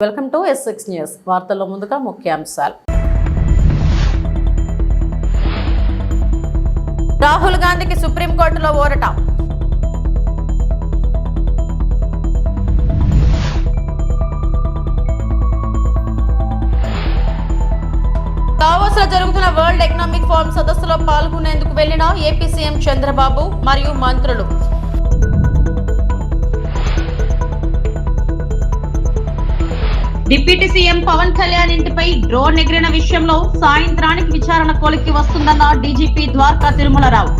Welcome to S6 news. వార్తల్లో ముందుగా ముఖ్యాంశాలు. రాహుల్ గాంధీకి సుప్రీంకోర్టులో ఊరట. దావోస్ లో జరుగుతున్న వరల్డ్ ఎకనామిక్ ఫోరం సదస్సులో పాల్గొనేందుకు వెళ్లిన ఏపీ సీఎం చంద్రబాబు మరియు మంత్రులు. డిప్యూటీ సీఎం పవన్ కళ్యాణ్ ఇంటిపై డ్రోన్ ఎగిరిన విషయంలో సాయంత్రానికి విచారణ కొలిక్కి వస్తుందన్న డీజీపీ ద్వారకా తిరుమలరావు.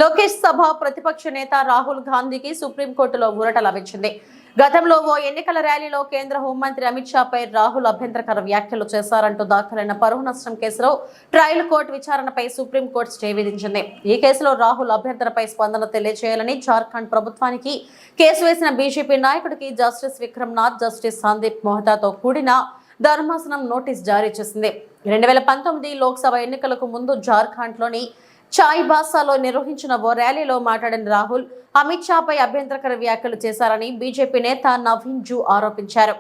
లోకేష్ సభ ప్రతిపక్ష నేత రాహుల్ గాంధీకి సుప్రీంకోర్టులో ఊరట లభించింది. గతంలో ఓ ఎన్నికల ర్యాలీలో కేంద్ర హోంమంత్రి అమిత్ షాపై రాహుల్ అభ్యంతరకర వ్యాఖ్యలు చేశారంటూ దాఖలైన పరువు నష్టం కేసులో ట్రయల్ కోర్టు విచారణపై సుప్రీంకోర్టు స్టే విధించింది. ఈ కేసులో రాహుల్ అభ్యంతరపై స్పందన తెలియజేయాలని జార్ఖండ్ ప్రభుత్వానికి కేసు వేసిన బీజేపీ నాయకుడికి జస్టిస్ విక్రమ్నాథ్, జస్టిస్ సందీప్ మోహతాతో కూడిన ధర్మాసనం నోటీస్ జారీ చేసింది. 2019 లోక్సభ ఎన్నికలకు ముందు జార్ఖండ్లోని చాయిబాసాలో నిర్వహించిన ఓ ర్యాలీలో మాట్లాడిన రాహుల్ అమిత్ షాపై అభ్యంతరకర వ్యాఖ్యలు చేశారని బీజేపీ నేత నవీన్ జూ ఆరోపించారు.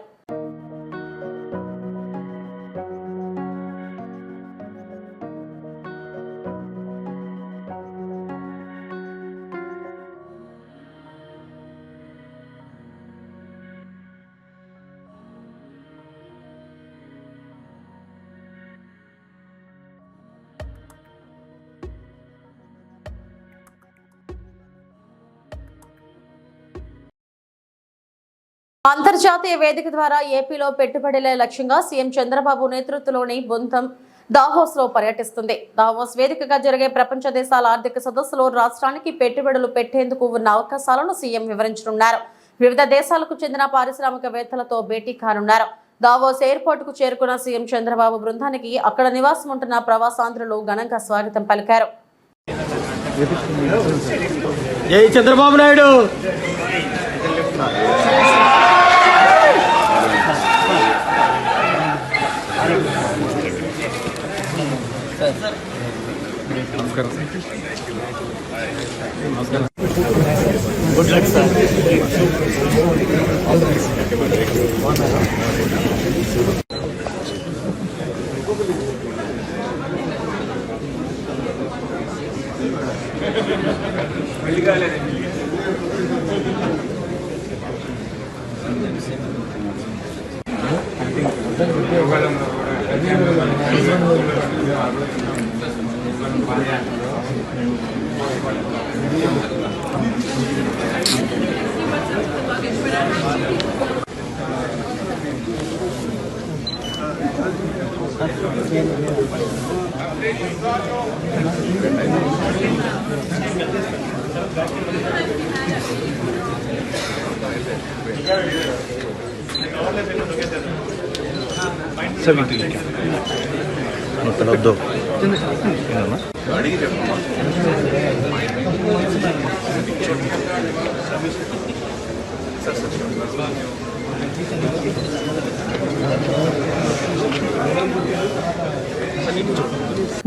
అంతర్జాతీయ వేదిక ద్వారా ఏపీలో పెట్టుబడుల లక్ష్యంగా సీఎం చంద్రబాబు నేతృత్వంలోని బృందం దావోస్ లో పర్యటిస్తుంది. దావోస్ వేదికగా జరిగే ప్రపంచ దేశాల ఆర్థిక సదస్సులో రాష్ట్రానికి పెట్టుబడులు పెట్టేందుకు ఉన్న అవకాశాలను సీఎం వివరించనున్నారు. వివిధ దేశాలకు చెందిన పారిశ్రామికవేత్తలతో భేటీ కానున్నారు. దావోస్ ఎయిర్పోర్ట్ కు చేరుకున్న సీఎం చంద్రబాబు బృందానికి అక్కడ నివాసం ఉంటున్న ప్రవాసాంధ్రులు ఘనంగా స్వాగతం పలికారు. జై చంద్రబాబు నాయుడు. నమస్కారం. Good luck sir.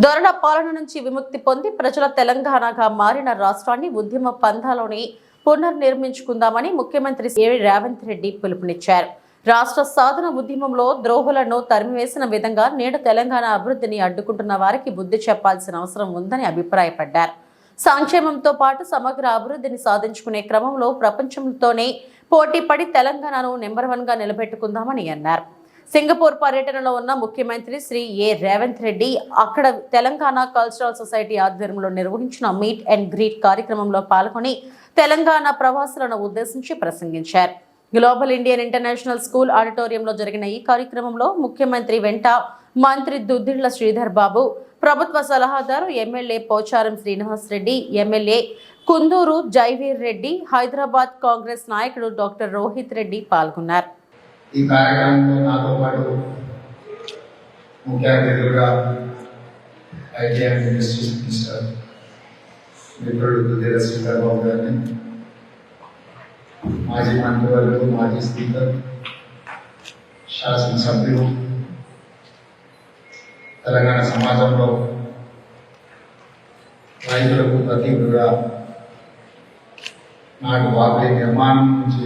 దొరల పాలన నుంచి విముక్తి పొంది ప్రజల తెలంగాణగా మారిన రాష్ట్రాన్ని ఉద్యమ పంథాలోని పునర్నిర్మించుకుందామని ముఖ్యమంత్రి రేవంత్ రెడ్డి పిలుపునిచ్చారు. రాష్ట్ర సాధన ఉద్యమంలో ద్రోహులను తరిమివేసిన విధంగా నేడు తెలంగాణ అభివృద్ధిని అడ్డుకుంటున్న వారికి బుద్ధి చెప్పాల్సిన అవసరం ఉందని అభిప్రాయపడ్డారు. సంక్షేమంతో పాటు సమగ్ర అభివృద్ధిని సాధించుకునే క్రమంలో ప్రపంచంతోనే పోటీపడి తెలంగాణను నెంబర్ 1 గా నిలబెట్టుకుందామని అన్నారు. సింగపూర్ పర్యటనలో ఉన్న ముఖ్యమంత్రి శ్రీ రేవంత్ రెడ్డి అక్కడ తెలంగాణ కల్చరల్ సొసైటీ ఆధ్వర్యంలో నిర్వహించిన మీట్ అండ్ గ్రీట్ కార్యక్రమంలో పాల్గొని తెలంగాణ ప్రవాసులను ఉద్దేశించి ప్రసంగించారు. గ్లోబల్ ఇండియన్ ఇంటర్నేషనల్ స్కూల్ ఆడిటోరియంలో జరిగిన ఈ కార్యక్రమంలో ముఖ్యమంత్రి వెంట మంత్రి దుద్దిళ్ల శ్రీధర్ బాబు, ప్రభుత్వ సలహాదారు ఎమ్మెల్యే పోచారం శ్రీనివాస్ రెడ్డి, ఎమ్మెల్యే కుందూరు జైవీర్ రెడ్డి, హైదరాబాద్ కాంగ్రెస్ నాయకుడు డాక్టర్ రోహిత్ రెడ్డి పాల్గొన్నారు. ఈ కార్యక్రమంలో నాతో పాటు ముఖ్య అతిథులుగా ఐటీ అండ్ ఇండస్ట్రీస్ మినిస్టర్ మిత్రుడు దుద్దిళ్ల శ్రీధర్ బాబు గారిని, మాజీ మంత్రివర్యులు, మాజీ స్పీకర్, శాసనసభ్యులు, తెలంగాణ సమాజంలో రైతులకు ప్రతీకగా నాటు వాగుల నిర్మాణం నుంచి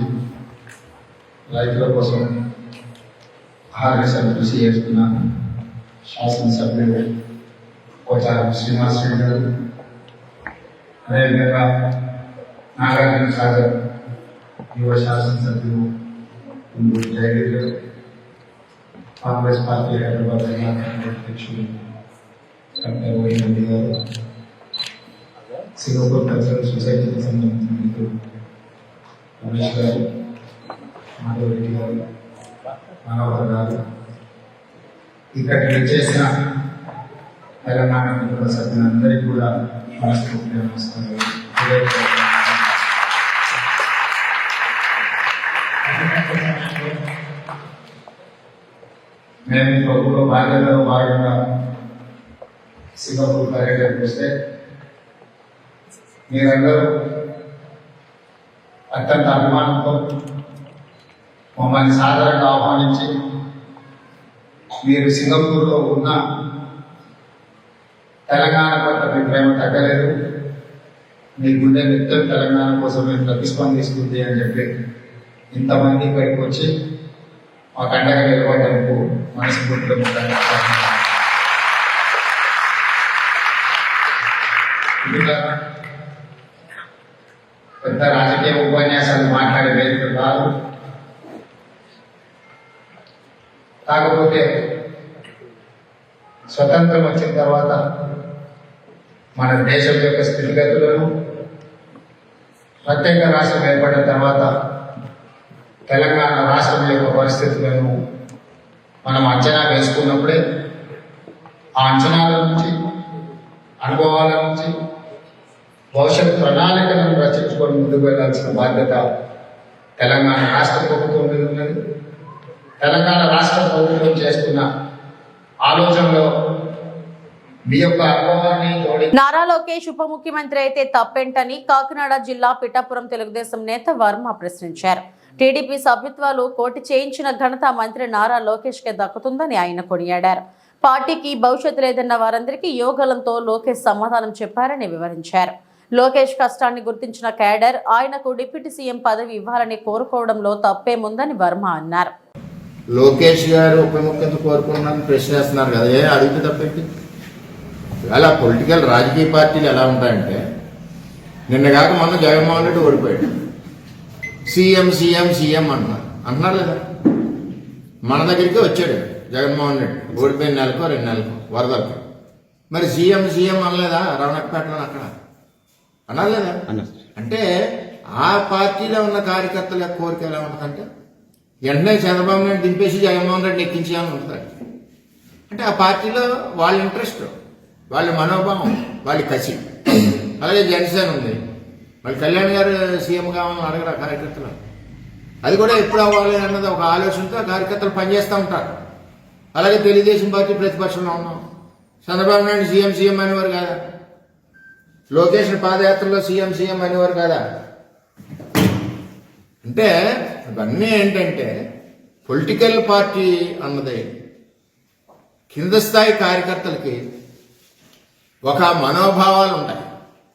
రైతుల కోసం ఆహార కృషి చేస్తున్న శాసనసభ్యులు పోచారం శ్రీనివాస్ రెడ్డి గారు, అదేవిధంగా నాగార్జున సాగర్ యువ శాసనసభ్యులు జయగిరి గారు, కాంగ్రెస్ పార్టీ హైదరాబాద్ అధ్యక్షులు డాక్టర్ వైఎన్ రెడ్డి గారు, సింగపూర్ కల్చరల్ సొసైటీకి సంబంధించిన మిత్రులు రమేష్ గారు, మాధవ్ రెడ్డి గారు, మనోహర్ గారు, ఇక్కడ చేసిన తెలంగాణ కుటుంబ సభ్యులందరికీ కూడా మనస్ఫూర్తిగా నమస్కారాలు. మేము ప్రభుత్వ బాధ్యతలో భాగంగా సింగపూర్ పర్యటనకు వస్తే మీరందరూ అత్యంత అభిమానంతో మమ్మల్ని సాధారణంగా ఆహ్వానించి మీరు సింగపూర్లో ఉన్న తెలంగాణ పట్ల మీ ప్రేమ తగ్గలేదు, మీ గుండె నిత్యం తెలంగాణ కోసమే ప్రతిస్పందిస్తుంది అని చెప్పి ఇంతమంది ఇక్కడికి వచ్చి మా కండగా నిలబడడానికి మనస్ఫూర్తిగా పెద్ద రాజకీయ ఉపన్యాసాలు మాట్లాడే వేదిక కాదు. కాకపోతే స్వతంత్రం వచ్చిన తర్వాత మన దేశం యొక్క స్థితిగతులను, ప్రత్యేక రాష్ట్రం ఏర్పడిన తర్వాత తెలంగాణ రాష్ట్రం యొక్క పరిస్థితులను మనం అంచనా వేసుకున్నప్పుడే ఆ అంచనాల నుంచి, అనుభవాల నుంచి భవిష్యత్ ప్రణాళికలను రచించుకొని ముందుకు వెళ్లాల్సిన బాధ్యత తెలంగాణ రాష్ట్ర ప్రభుత్వం మీద ఉన్నది. తెలంగాణ రాష్ట్ర ప్రభుత్వం చేస్తున్న ఆలోచనలో మీ యొక్క అనుభవాన్ని నారా లోకేష్ ఉప ముఖ్యమంత్రి అయితే తప్పేంటని కాకినాడ జిల్లా పిఠాపురం తెలుగుదేశం నేత వర్మ ప్రశ్నించారు. టీడీపీ సభ్యత్వాలు కోటి చేయించిన ఘనత మంత్రి నారా లోకేష్ కే దక్కుతుందని ఆయన కొనియాడారు. పార్టీకి భవిష్యత్తు లేదన్న వారందరికీ యోగలంతో లోకేష్ సమాధానం చెప్పారని వివరించారు. లోకేష్ కష్టాన్ని గుర్తించిన కేడర్ ఆయనకు డిప్యూటీ సీఎం పదవి ఇవ్వాలని కోరుకోవడంలో తప్పేముందని వర్మ అన్నారు. లోకేష్ గారు ఉప ముఖ్యమంత్రి కోరుకున్నారని ప్రశ్నిస్తున్నారు కదా, అడిగితే తప్పేంటి? అలా పొలిటికల్ రాజకీయ పార్టీలు ఎలా ఉంటాయంటే, నిన్నగాక మొన్న జగన్మోహన్ రెడ్డి ఓడిపోయాడు, సీఎం సీఎం సీఎం అంటున్నారు లేదా? మన దగ్గరికి వచ్చాడు జగన్మోహన్ రెడ్డి ఓడిపోయిన నెలకో 2 నెలలకు వరదలకు. మరి సీఎం సీఎం అనలేదా? రవణపేటలో అక్కడ అన్నారు లేదా? అంటే ఆ పార్టీలో ఉన్న కార్యకర్తల యొక్క కోరిక ఎలా ఉంటుందంటే, వెంటనే చంద్రబాబు నాయుడు దింపేసి జగన్మోహన్ రెడ్డి ఎక్కించాలని ఉంటుంది. అంటే ఆ పార్టీలో వాళ్ళ ఇంట్రెస్ట్, వాళ్ళ మనోభావం, వాళ్ళ కసి. అలాగే జనసేన ఉంది, వాళ్ళు కళ్యాణ్ గారు సీఎం కావాలని అడగరా కార్యకర్తలు? అది కూడా ఎప్పుడు అవ్వాలి అన్నది ఒక ఆలోచనతో కార్యకర్తలు పనిచేస్తూ ఉంటారు. అలాగే తెలుగుదేశం పార్టీ ప్రతిపక్షంలో ఉన్నాం, చంద్రబాబు నాయుడు సీఎం సీఎం అనేవారు కాదా? లోకేష్ పాదయాత్రలో సీఎం సీఎం అనేవారు కాదా? అంటే ఇవన్నీ ఏంటంటే, పొలిటికల్ పార్టీ అన్నది కింద స్థాయి కార్యకర్తలకి ఒక మనోభావాలు ఉంటాయి,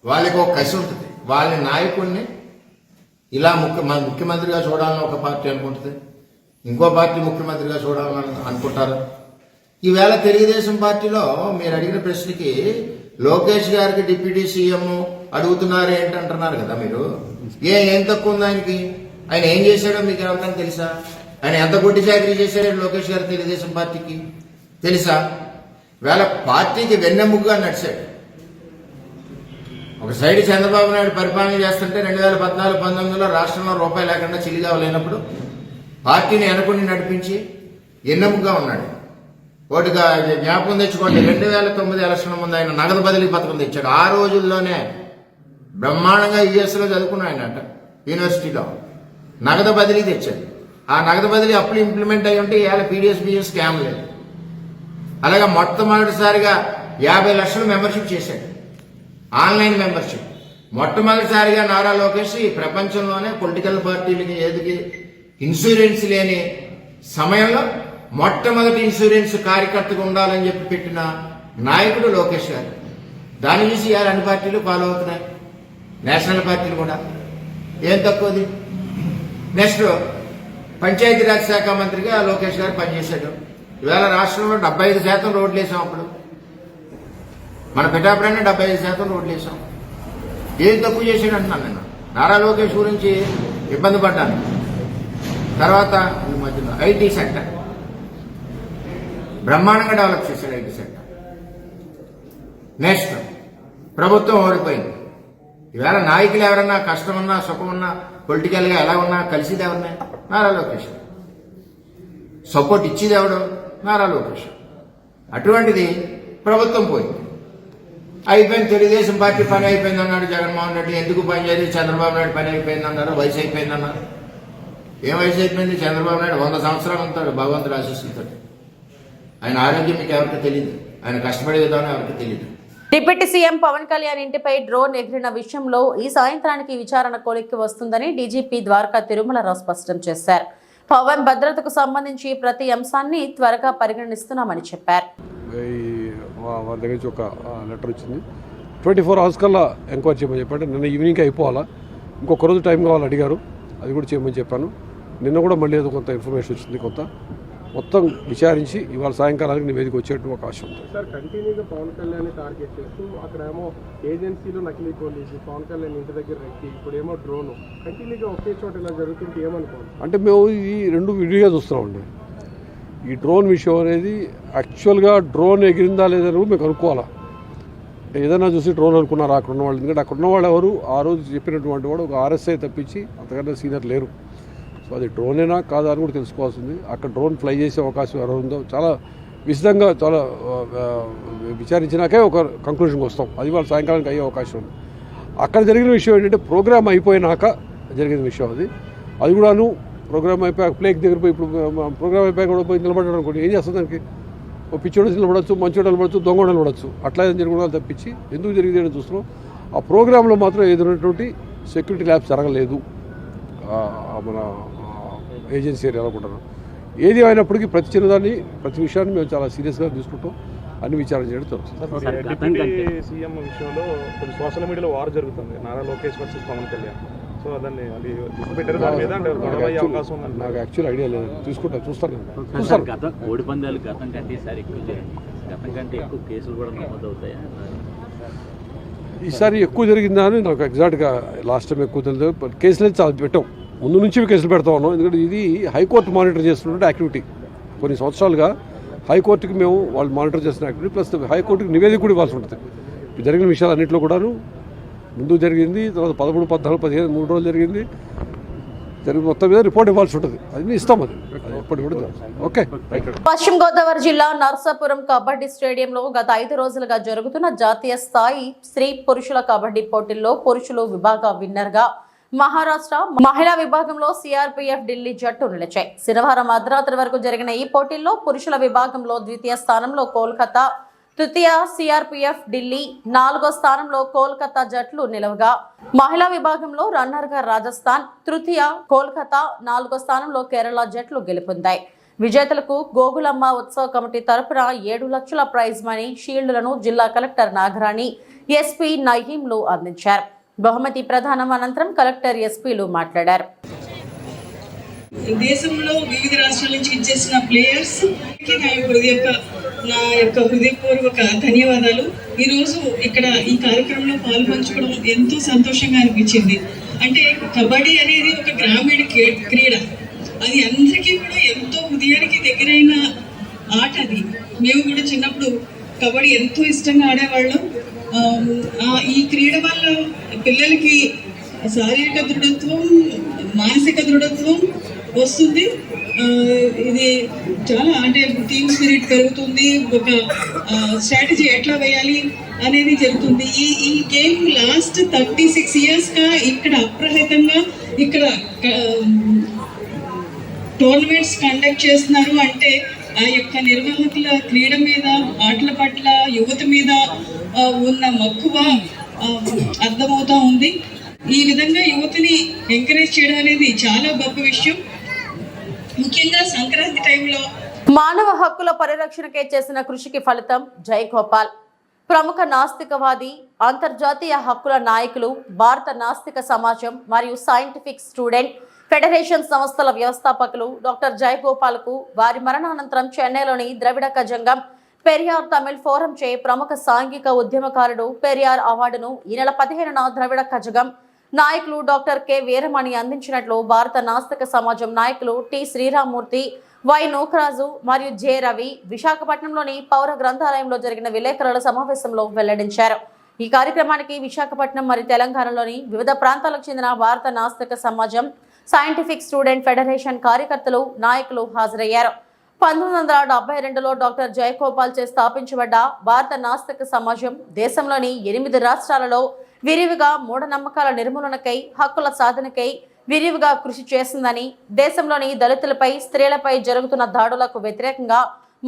వాళ్ళకి ఒక కసి ఉంటుంది. వాళ్ళ నాయకుడిని ఇలా ముఖ్యమంత్రిగా చూడాలని ఒక పార్టీ అనుకుంటుంది, ఇంకో పార్టీ ముఖ్యమంత్రిగా చూడాలని అనుకుంటారు. ఈవేళ తెలుగుదేశం పార్టీలో మీరు అడిగిన ప్రశ్నకి లోకేష్ గారికి డిప్యూటీ సీఎం అడుగుతున్నారు ఏంటంటున్నారు కదా మీరు. ఏం తక్కువ ఉంది ఆయనకి? ఆయన ఏం చేశాడో మీకు ఏమంతా తెలుసా? ఆయన ఎంత గుడ్డి చాకరీ చేశాడో లోకేష్ గారు తెలుగుదేశం పార్టీకి తెలుసా? వేళ పార్టీకి వెన్నెముగ్గా నడిచాడు. ఒక సైడ్ చంద్రబాబు నాయుడు పరిపాలన చేస్తుంటే 2014-19లో రాష్ట్రంలో రూపాయి లేకుండా చిల్లిగా లేనప్పుడు పార్టీని వెనకొని నడిపించి ఎన్నెముగ్గా ఉన్నాడు. ఒకటిగా జ్ఞాపకం తెచ్చుకోండి, 2009 ఎలక్షన్ ముందు ఆయన నగదు బదిలీ పథకం తెచ్చాడు. ఆ రోజుల్లోనే బ్రహ్మాండంగా యుఎస్లో చదువుకున్నాడు ఆయన యూనివర్సిటీలో. నగదు బదిలీ తెచ్చాడు. ఆ నగదు బదిలీ అప్పుడు ఇంప్లిమెంట్ అయ్యి ఉంటే ఇవాళ పీడిఎస్ స్కామ్ లేదు. అలాగే మొట్టమొదటిసారిగా 50 లక్షలు మెంబర్షిప్ చేశాడు, ఆన్లైన్ మెంబర్షిప్. మొట్టమొదటిసారిగా నారా లోకేష్ ఈ ప్రపంచంలోనే పొలిటికల్ పార్టీలకి ఏదికి ఇన్సూరెన్స్ లేని సమయంలో మొట్టమొదటి ఇన్సూరెన్స్ కార్యకర్తగా ఉండాలని చెప్పి పెట్టిన నాయకుడు లోకేష్ గారు. దాన్ని చూసి ఇవాళ అన్ని పార్టీలు ఫాలో అవుతున్నాయి, నేషనల్ పార్టీలు కూడా. ఏం తక్కువది? నెక్స్ట్ పంచాయతీరాజ్ శాఖ మంత్రిగా లోకేష్ గారు పనిచేశాడు. ఇవాళ రాష్ట్రంలో 75% రోడ్లు వేసాం. అప్పుడు మన పిఠాపురాన్ని 75% రోడ్లు వేసాం. ఏం తక్కువ చేశాడు అంటున్నాను నేను. నారా లోకేష్ గురించి ఇబ్బంది పడ్డాను. తర్వాత ఈ మధ్యలో ఐటీ సెక్టర్ బ్రహ్మాండంగా డెవలప్ చేశాడు. ఐటీ సెక్టర్ నెక్స్ట్ ప్రభుత్వం ఓడిపోయింది. ఇవాళ నాయకులు ఎవరన్నా కష్టమున్నా సుఖమున్నా పొలిటికల్గా ఎలా ఉన్నా కలిసిది ఎవరినే? నారా లోకేష్. సపోర్ట్ ఇచ్చేది ఎవడు? నారా లోకేష్. అటువంటిది ప్రభుత్వం పోయింది. అయిపోయింది. తెలుగుదేశం పార్టీ పని అయిపోయింది అన్నాడు జగన్మోహన్ రెడ్డి. ఎందుకు పని చేయదు? చంద్రబాబు నాయుడు పని అయిపోయింది అన్నారు. వయసు అయిపోయింది అన్నారు. ఏం వయసు అయిపోయింది? చంద్రబాబు నాయుడు 100 సంవత్సరాలు ఉంటాడు భగవంతుడు ఆశీస్సులతో. ఆయన ఆరోగ్యం మీకు ఎవరికి తెలియదు. ఆయన కష్టపడే విధానం ఎవరికి తెలియదు. డిప్యూటీ సీఎం పవన్ కళ్యాణ్ ఇంటిపై డ్రోన్ ఎగిరిన విషయంలో ఈ సాయంత్రానికి విచారణ కొలిక్కి వస్తుందని డీజీపీ ద్వారకా తిరుమలరావు స్పష్టం చేశారు. పవన్ భద్రతకు సంబంధించి ప్రతి అంశాన్ని త్వరగా పరిగణిస్తున్నామని చెప్పారు. వాళ్ళ దగ్గర నుంచి ఒక లెటర్ వచ్చింది. 24 hours కల్లా ఎంక్వైరీ చేయమని చెప్పాడు. నిన్న ఈవినింగ్ అయిపోవాలా, ఇంకొక రోజు టైం కావాలి అడిగారు. అది కూడా చేయమని చెప్పాను. నిన్న కూడా మళ్ళీ ఏదో కొంత ఇన్ఫర్మేషన్ వచ్చింది. కొంత మొత్తం విచారించి ఇవాళ సాయంకాలానికి నివేదిక వచ్చేట్టు అవకాశం ఉంది. సార్, కంటిన్యూగా పవన్ కళ్యాణ్ టార్గెట్ చేస్తూ అక్కడేమో ఏజెన్సీలో నకిలీ పోలీసు, పవన్ కళ్యాణ్ ఇంటి దగ్గర రెక్కి, ఇప్పుడేమో డ్రోన్, కంటిన్యూగా ఒకే చోట ఇలా జరుగుతుంటే ఏమనుకోండి. అంటే మేము ఈ రెండు విడిగా చూస్తున్నామండి. ఈ డ్రోన్ విషయం అనేది యాక్చువల్గా డ్రోన్ ఎగిరిందా లేదని మేము కనుక్కోవాలా. ఏదైనా చూసి డ్రోన్ అనుకున్నారు అక్కడ ఉన్న వాళ్ళు. ఎందుకంటే అక్కడ ఉన్న వాళ్ళు ఎవరు ఆ రోజు చెప్పినటువంటి వాడు ఒక RSI తప్పించి అంతకన్నా సీనియర్ లేరు. సో అది డ్రోనేనా కాదా అని కూడా తెలుసుకోవాల్సింది. అక్కడ డ్రోన్ ఫ్లై చేసే అవకాశం ఎవరు ఉందో చాలా విశదంగా చాలా విచారించినాకే ఒక కంక్లూషన్కి వస్తాం. అది వాళ్ళు సాయంకాలానికి అయ్యే అవకాశం ఉంది. అక్కడ జరిగిన విషయం ఏంటంటే ప్రోగ్రామ్ అయిపోయినాక జరిగిన విషయం అది. అది కూడాను ప్రోగ్రామ్ అయిపోయాక ప్లేక్ దగ్గర పోయి ఇప్పుడు ప్రోగ్రామ్ అయిపోయాక కూడా పోయి నిలబడ్డాడు అనుకోండి, ఏం చేస్తుంది దానికి? ఓ పిచ్చోడు నిలబడచ్చు, మంచోడు నిలబడచ్చు, దొంగ నిలబడచ్చు. అట్లా ఏదైనా జరగడం తప్పించి ఎందుకు జరిగింది అని చూస్తున్నాం. ఆ ప్రోగ్రాంలో మాత్రం ఏదైనటువంటి సెక్యూరిటీ ల్యాబ్స్ జరగలేదు మన ఏజెన్సీ ఏరియాలో కూడా. ఏది అయినప్పటికీ ప్రతి చిన్నదాన్ని ప్రతి విషయాన్ని మేము చాలా సీరియస్గా తీసుకుంటాం. అన్ని విచారణ చేయడం జరుగుతుంది. డిప్యూటీ సీఎం విషయంలో కొంచెం సోషల్ మీడియాలో వార్ జరుగుతుంది, నారా లోకేష్ వర్సెస్ పవన్ కళ్యాణ్. సో దాన్ని అది పెట్టారు, దాని మీద గొడవ అయ్యే అవకాశం ఉంది. నాకు యాక్చువల్ ఐడియా లేదు, చూసుకుంటాను, చూస్తాను. కోడి పందాలు గతం కంటే ఈసారి ఎక్కువ గతం కంటే ఎక్కువ కేసులు కూడా నమోదవుతాయా? ఈసారి ఎక్కువ జరిగిందా అని నాకు ఎగ్జాక్ట్గా లాస్ట్ టైం ఎక్కువ తెలియదు. కేసులు చాలా పెట్టాం, ముందు నుంచి కేసులు పెడతా ఉన్నాం. ఎందుకంటే ఇది హైకోర్టు మానిటర్ చేస్తున్న యాక్టివిటీ. కొన్ని సంవత్సరాలుగా హైకోర్టుకి మేము వాళ్ళు మానిటర్ చేస్తున్న యాక్టివిటీ, ప్లస్ హైకోర్టుకి నివేదిక కూడా ఇవ్వాల్సి ఉంటుంది. జరిగిన విషయాలు అన్నింటిలో కూడాను ముందు జరిగింది, తర్వాత 13, 14, 15 3 రోజులు జరిగింది. మొత్తం మీద రిపోర్ట్ ఇవ్వాల్సి ఉంటుంది. అది ఇస్తాం. అది ఎప్పటి కూడా ఓకే. పశ్చిమ గోదావరి జిల్లా నర్సాపురం కబడ్డీ స్టేడియంలో గత 5 రోజులుగా జరుగుతున్న జాతీయ స్థాయి స్త్రీ పురుషుల కబడ్డీ పోటీల్లో పురుషులు విభాగ విన్నర్గా మహారాష్ట్ర, మహిళా విభాగంలో CRPF ఢిల్లీ జట్టు నిలిచాయి. శనివారం అర్ధరాత్రి వరకు జరిగిన ఈ పోటీల్లో పురుషుల విభాగంలో ద్వితీయ స్థానంలో కోల్కతా, తృతీయ CRPF ఢిల్లీ, 4వ స్థానంలో కోల్కతా జట్లు నిలవగా, మహిళా విభాగంలో రన్నర్గా రాజస్థాన్, తృతీయ కోల్కతా, 4వ స్థానంలో కేరళ జట్లు గెలుపొందాయి. విజేతలకు గోగులమ్మ ఉత్సవ కమిటీ తరపున 7 లక్షల ప్రైజ్ మనీ, షీల్డ్లను జిల్లా కలెక్టర్ నాగరాణి, SP నయీంలు అందించారు. బహుమతి ప్రదానం అనంతరం కలెక్టర్, SPలు మాట్లాడారు. దేశంలో వివిధ రాష్ట్రాల నుంచి ఇచ్చేసిన ప్లేయర్స్ నా యొక్క హృదయపూర్వక ధన్యవాదాలు. ఈరోజు ఇక్కడ ఈ కార్యక్రమంలో పాల్పంచుకోవడం ఎంతో సంతోషంగా అనిపించింది. అంటే కబడ్డీ అనేది ఒక గ్రామీణ క్రీడ. అది అందరికీ కూడా ఎంతో హృదయానికి దగ్గరైన ఆట. అది మేము కూడా చిన్నప్పుడు కబడ్డీ ఎంతో ఇష్టంగా ఆడేవాళ్ళం. ఈ క్రీడ వల్ల పిల్లలకి శారీరక దృఢత్వం, మానసిక దృఢత్వం వస్తుంది. ఇది చాలా అంటే టీమ్ స్పిరిట్ పెరుగుతుంది. ఒక స్ట్రాటజీ ఎట్లా వేయాలి అనేది జరుగుతుంది. ఈ గేమ్ లాస్ట్ 36 yearsగా ఇక్కడ అప్రహితంగా ఇక్కడ టోర్నమెంట్స్ కండక్ట్ చేస్తున్నారు. అంటే ఆ యొక్క నిర్వాహకుల క్రీడ మీద, ఆటల పట్ల యువత మీద ఉన్న మక్కువ అర్థమవుతా ఉంది. ఈ విధంగా యువతని ఎంకరేజ్ చేయడం అనేది చాలా గొప్ప విషయం. ముఖ్యంగా సంక్రాంతి టైంలో మానవ హక్కుల పరిరక్షణకే చేసిన కృషికి ఫలితం జై గోపాల్. ప్రముఖ నాస్తికవాది, అంతర్జాతీయ హక్కుల నాయకులు, భారత నాస్తిక సమాజం మరియు సైంటిఫిక్ స్టూడెంట్ ఫెడరేషన్ సంస్థల వ్యవస్థాపకులు డాక్టర్ జయగోపాల్కు వారి మరణానంతరం చెన్నైలోని ద్రవిడ కజంగం పెరియార్ తమిళ్ ఫోరం చే ప్రముఖ సాంఘిక ఉద్యమకారుడు పెరియార్ అవార్డును ఈ నెల 15న ద్రవిడ కజగం నాయకులు డాక్టర్ కె వీరమణి అందించినట్లు భారత నాస్తిక సమాజం నాయకులు టి శ్రీరామూర్తి, వై నూకరాజు మరియు జె రవి విశాఖపట్నంలోని పౌర గ్రంథాలయంలో జరిగిన విలేకరుల సమావేశంలో వెల్లడించారు. ఈ కార్యక్రమానికి విశాఖపట్నం మరియు తెలంగాణలోని వివిధ ప్రాంతాలకు చెందిన భారత నాస్తిక సమాజం, సైంటిఫిక్ స్టూడెంట్ ఫెడరేషన్ కార్యకర్తలు, నాయకులు హాజరయ్యారు. 1972లో డాక్టర్ జయగోపాల్ చే స్థాపించబడ్డ భారత నాస్తిక సమాజం దేశంలోని 8 రాష్ట్రాలలో విరివిగా మూఢనమ్మకాల నిర్మూలనకై, హక్కుల సాధనకై విరివిగా కృషి చేసిందని, దేశంలోని దళితులపై, స్త్రీలపై జరుగుతున్న దాడులకు వ్యతిరేకంగా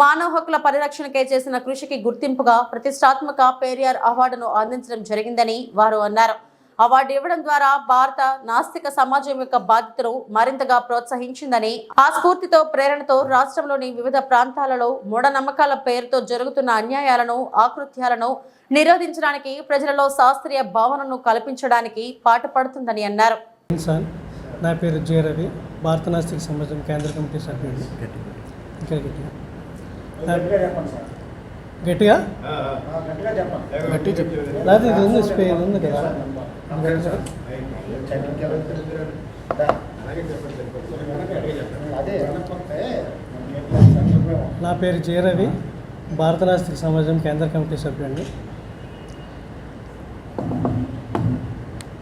మానవ హక్కుల పరిరక్షణకై చేసిన కృషికి గుర్తింపుగా ప్రతిష్టాత్మక పెరియార్ అవార్డును అందించడం జరిగిందని వారు అన్నారు. అవార్డు ఇవ్వడం ద్వారా భారత నాస్తిక సమాజం యొక్క బాధ్యతను మరింతగా ప్రోత్సహించిందని, ఆ స్ఫూర్తితో ప్రేరణతో రాష్ట్రంలోని వివిధ ప్రాంతాలలో మూఢనమ్మకాల పేరుతో జరుగుతున్న అన్యాయాలను, ఆకృత్యాలను నిరోధించడానికి, ప్రజలలో శాస్త్రీయ భావనను కల్పించడానికి పాటుపడుతుందని అన్నారు. నా పేరు జె రవి, భారత నాస్తిక సమాజం కేంద్ర కమిటీ సభ్యుడు. గట్టిగా లేదు, ఇది ఉంది, స్పేన్ ఉంది కదా. నా పేరు జె రవి, భారత నాస్తిక సమాజం కేంద్ర కమిటీ సభ్యుడిని.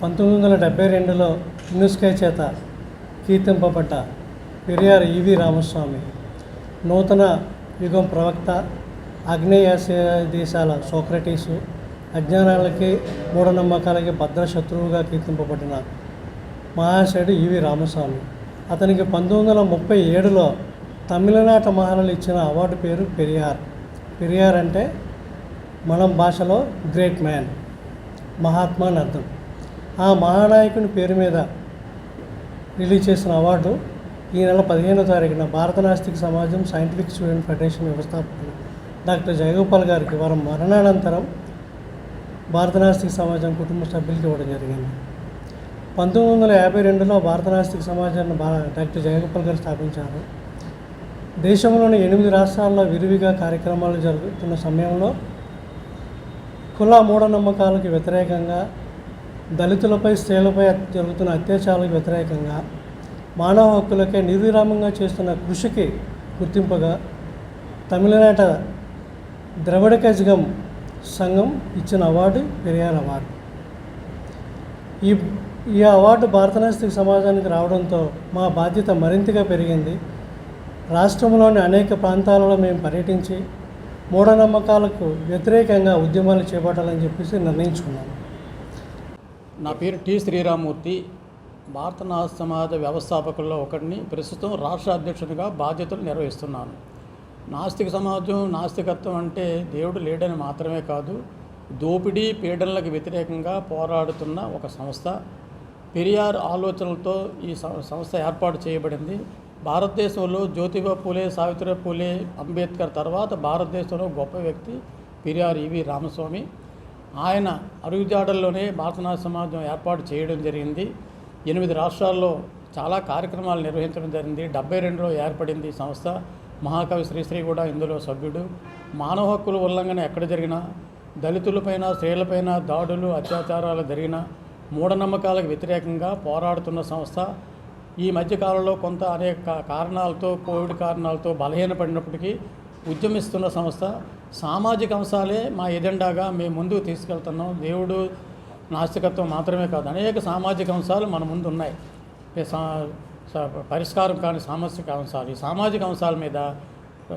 1972లో యునెస్కో చేత కీర్తింపబడ్డ పెరియార్ ఈవి రామస్వామి నూతన యుగం ప్రవక్త, ఆగ్నేయాసియా దేశాల సోక్రటీసు, అజ్ఞానాలకి మూఢనమ్మకాలకి భద్ర శత్రువుగా కీర్తింపబడిన మహాశయుడు ఈవి రామస్వామి. అతనికి 1937లో తమిళనాట మహారాజులు ఇచ్చిన అవార్డు పేరు పెరియార్. పెరియార్ అంటే మనం భాషలో గ్రేట్ మ్యాన్, మహాత్మా అని అర్థం. ఆ మహానాయకుని పేరు మీద రిలీజ్ చేసిన అవార్డు ఈ నెల 15వ తారీఖున భారత నాస్తిక సమాజం, సైంటిఫిక్ స్టూడెంట్ ఫెడరేషన్ వ్యవస్థాపకులు డాక్టర్ జయగోపాల్ గారికి వారి మరణానంతరం భారత నాస్తిక సమాజం కుటుంబ సభ్యులకి ఇవ్వడం జరిగింది. 1952లో భారత నాస్తిక సమాజాన్ని డాక్టర్ జయగోపాల్ గారు స్థాపించారు. దేశంలోని 8 రాష్ట్రాల్లో విరివిగా కార్యక్రమాలు జరుగుతున్న సమయంలో కుల మూఢనమ్మకాలకు వ్యతిరేకంగా, దళితులపై, స్త్రీలపై జరుగుతున్న అత్యాచారాలకు వ్యతిరేకంగా, మానవ హక్కులకే నిర్విరామంగా చేస్తున్న కృషికి గుర్తింపుగా తమిళనాట ద్రవిడ కజగం సంఘం ఇచ్చిన అవార్డు పెరియార్ అవార్డు. ఈ అవార్డు భారత నాస్తిక సమాజానికి రావడంతో మా బాధ్యత మరింతగా పెరిగింది. రాష్ట్రంలోని అనేక ప్రాంతాలలో మేము పర్యటించి మూఢనమ్మకాలకు వ్యతిరేకంగా ఉద్యమాలు చేపట్టాలని చెప్పేసి నిర్ణయించుకున్నాము. నా పేరు టి శ్రీరామూర్తి, భారత నాస్తిక సమాజ వ్యవస్థాపకుల్లో ఒకరిని. ప్రస్తుతం రాష్ట్ర అధ్యక్షుడిగా బాధ్యతలు నిర్వహిస్తున్నాను. నాస్తిక సమాజం, నాస్తికత్వం అంటే దేవుడు లేడని మాత్రమే కాదు, దోపిడీ, పీడనలకు వ్యతిరేకంగా పోరాడుతున్న ఒక సంస్థ. పెరియార్ ఆలోచనలతో ఈ సంస్థ ఏర్పాటు చేయబడింది. భారతదేశంలో జ్యోతిబా పూలే, సావిత్రిబాయి పూలే, అంబేద్కర్ తర్వాత భారతదేశంలో గొప్ప వ్యక్తి పెరియార్ ఈవి రామస్వామి. ఆయన అడుగుజాడల్లోనే భారత నాస్తిక సమాజం ఏర్పాటు చేయడం జరిగింది. 8 రాష్ట్రాల్లో చాలా కార్యక్రమాలు నిర్వహించడం జరిగింది. 72లో ఏర్పడింది ఈ సంస్థ. మహాకవి శ్రీశ్రీ కూడా ఇందులో సభ్యుడు. మానవ హక్కుల ఉల్లంఘన ఎక్కడ జరిగినా, దళితులపైన, స్త్రీలపైన దాడులు, అత్యాచారాలు జరిగినా, మూఢనమ్మకాలకు వ్యతిరేకంగా పోరాడుతున్న సంస్థ. ఈ మధ్యకాలంలో కొంత అనేక కారణాలతో, కోవిడ్ కారణాలతో బలహీనపడినప్పటికీ ఉద్యమిస్తున్న సంస్థ. సామాజిక అంశాలే మా ఎజెండాగా మేము ముందుకు తీసుకెళ్తున్నాం. దేవుడు, నాస్తికత్వం మాత్రమే కాదు, అనేక సామాజిక అంశాలు మన ముందు ఉన్నాయి. పరిష్కారం కాని సామాజిక అంశాలు. ఈ సామాజిక అంశాల మీద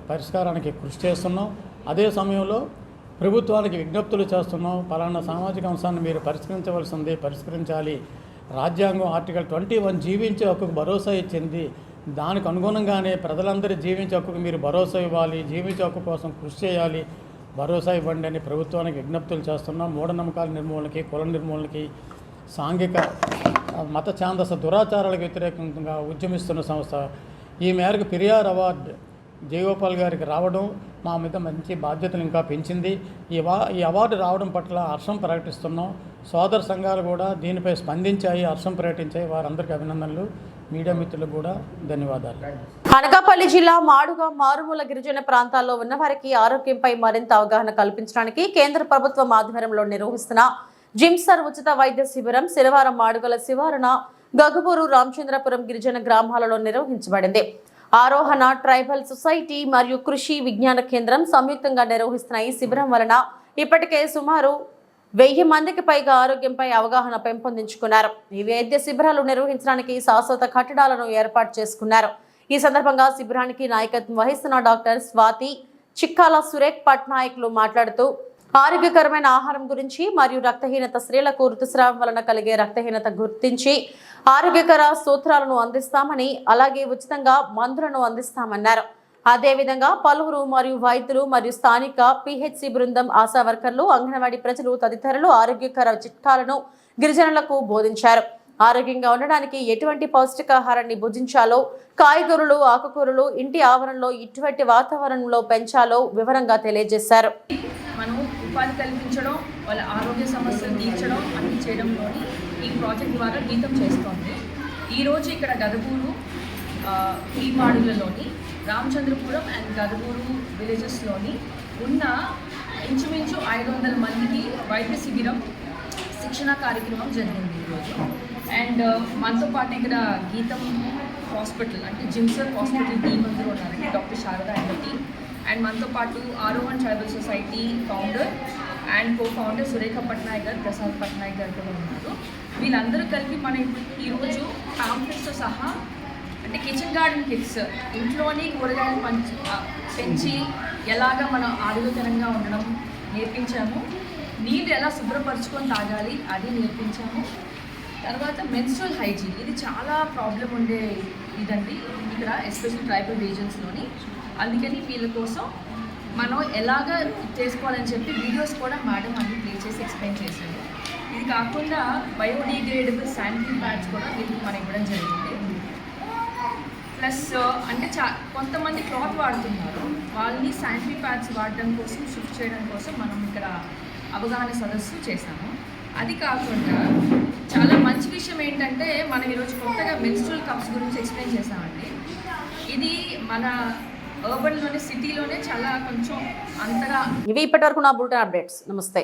పరిష్కారానికి కృషి చేస్తున్నాం. అదే సమయంలో ప్రభుత్వానికి విజ్ఞప్తులు చేస్తున్నాం. పలానా సామాజిక అంశాన్ని మీరు పరిష్కరించవలసింది, పరిష్కరించాలి. రాజ్యాంగం ఆర్టికల్ 21 జీవించే హక్కుకు భరోసా ఇచ్చింది. దానికి అనుగుణంగానే ప్రజలందరూ జీవించే హక్కుకు మీరు భరోసా ఇవ్వాలి, జీవించే హక్కు కోసం కృషి చేయాలి, భరోసా ఇవ్వండి అని ప్రభుత్వానికి విజ్ఞప్తులు చేస్తున్నాం. మూఢనమ్మకాల నిర్మూలనకి, కుల నిర్మూలనకి, సాంఘిక మత ఛాందస దురాచారాలకు వ్యతిరేకంగా ఉద్యమిస్తున్న సంస్థ. ఈ మేరకు పెరియార్ అవార్డు జయగోపాల్ గారికి రావడం మా మీద మంచి బాధ్యతలు ఇంకా పెంచింది. ఈ అవార్డు రావడం పట్ల హర్షం ప్రకటిస్తున్నాం. సోదర సంఘాలు కూడా దీనిపై స్పందించాయి, హర్షం ప్రకటించాయి. వారందరికీ అభినందనలు. మీడియా మిత్రులకు కూడా ధన్యవాదాలు. అనకాపల్లి జిల్లా మాడుగా మారుమూల గిరిజన ప్రాంతాల్లో ఉన్నవారికి ఆరోగ్యంపై మరింత అవగాహన కల్పించడానికి కేంద్ర ప్రభుత్వం ఆధ్వర్యంలో నిర్వహిస్తున్న జిమ్సర్ ఉచిత వైద్య శిబిరం శనివారం మాడుగల శివారున గగుబూరు రామచంద్రపురం గిరిజన గ్రామాలలో నిర్వహించబడింది. ఆరోహణ ట్రైబల్ సొసైటీ మరియు కృషి విజ్ఞాన కేంద్రం సంయుక్తంగా నిర్వహిస్తున్న ఈ శిబిరం వలన ఇప్పటికే సుమారు 1000 మందికి పైగా ఆరోగ్యంపై అవగాహన పెంపొందించుకున్నారు. ఈ వైద్య శిబిరాలు నిర్వహించడానికి శాశ్వత కట్టడాలను ఏర్పాటు చేసుకున్నారు. ఈ సందర్భంగా శిబిరానికి నాయకత్వం వహిస్తున్న డాక్టర్ స్వాతి చిక్కాల సురేఖ్ పట్నాయకులు మాట్లాడుతూ ఆరోగ్యకరమైన ఆహారం గురించి మరియు రక్తహీనత స్త్రీలకు ఋతుస్రావం వలన కలిగే రక్తహీనత గుర్తించి ఆరోగ్యకర సూత్రాలను అందిస్తామని అలాగే ఉచితంగా మందులను అందిస్తామన్నారు. అదేవిధంగా పలువురు మరియు వైద్యులు మరియు స్థానిక పిహెచ్సి బృందం ఆశా వర్కర్లు అంగన్వాడీ ప్రజలు తదితరులు ఆరోగ్యకర చిట్కాలను గిరిజనులకు బోధించారు. ఆరోగ్యంగా ఉండడానికి ఎటువంటి పౌష్టికాహారాన్ని భుజించాలో, కాయగూరలు ఆకుకూరలు ఇంటి ఆవరణలో ఇటువంటి వాతావరణంలో పెంచాలో వివరంగా తెలియజేశారు. మనం ఉపాధి కల్పించడం, వాళ్ళ ఆరోగ్య సమస్యలు తీర్చడం అన్ని చేయడంలోని ఈ ప్రాజెక్ట్ ద్వారా గీతం చేస్తోంది. ఈరోజు ఇక్కడ గదగూరు ఈ మాడులలోని రామచంద్రపురం అండ్ గదగూరు విలేజెస్లోని ఉన్న ఇంచుమించు 500 మందికి వైద్య శిబిరం శిక్షణ కార్యక్రమం జరిగింది ఈరోజు. అండ్ మనతో పాటు ఇక్కడ గీతం హాస్పిటల్ అంటే జిమ్సర్ హాస్పిటల్ టీమ్ అందరూ ఉన్నారండి, doctor Sharada and team. And మనతో పాటు ఆరోహణ tribal society founder and co-founder Surekha Patnaik గారు, ప్రసాద్ పట్నాయక్ గారు కూడా ఉన్నారు. వీళ్ళందరూ కలిపి మనం ఈరోజు పాంప్లెట్స్తో సహా అంటే కిచెన్ గార్డెన్ కిట్స్ ఇంట్లోని కూరగాయలు పెంచి ఎలాగ మనం ఆరోగ్యకరంగా ఉండడం నేర్పించాము. నీళ్ళు ఎలా శుభ్రపరచుకొని తాగాలి అది నేర్పించాము. తర్వాత మెన్స్ట్రువల్ హైజీన్ ఇది చాలా ప్రాబ్లం ఉండే ఇదండి ఇక్కడ ఎస్పెషల్ ట్రైబల్ రీజన్స్లోని. అందుకని వీళ్ళ కోసం మనం ఎలాగ చేసుకోవాలని చెప్పి వీడియోస్ కూడా మేడం అన్ని ప్లే చేసి ఎక్స్ప్లెయిన్ చేశారు. ఇది కాకుండా బయోడిగ్రేడబుల్ శానిటరీ ప్యాడ్స్ కూడా వీళ్ళకి మనం ఇవ్వడం జరిగింది. ప్లస్ అంటే కొంతమంది క్లాత్ వాడుతున్నారు, వాళ్ళని శానిటరీ ప్యాడ్స్ వాడడం కోసం షిఫ్ట్ చేయడం కోసం మనం ఇక్కడ అవగాహన సదస్సు చేశాము. అది కాకుండా చాలా మంచి విషయం ఏంటంటే మనం ఈరోజు కొత్తగా మెన్స్ట్రువల్ కప్స్ గురించి ఎక్స్ప్లెయిన్ చేశామండి. ఇది మన అర్బన్లోనే సిటీలోనే చాలా కొంచెం అంతగా ఇవి ఇప్పటివరకు నా బులెటిన్ అప్డేట్స్. నమస్తే.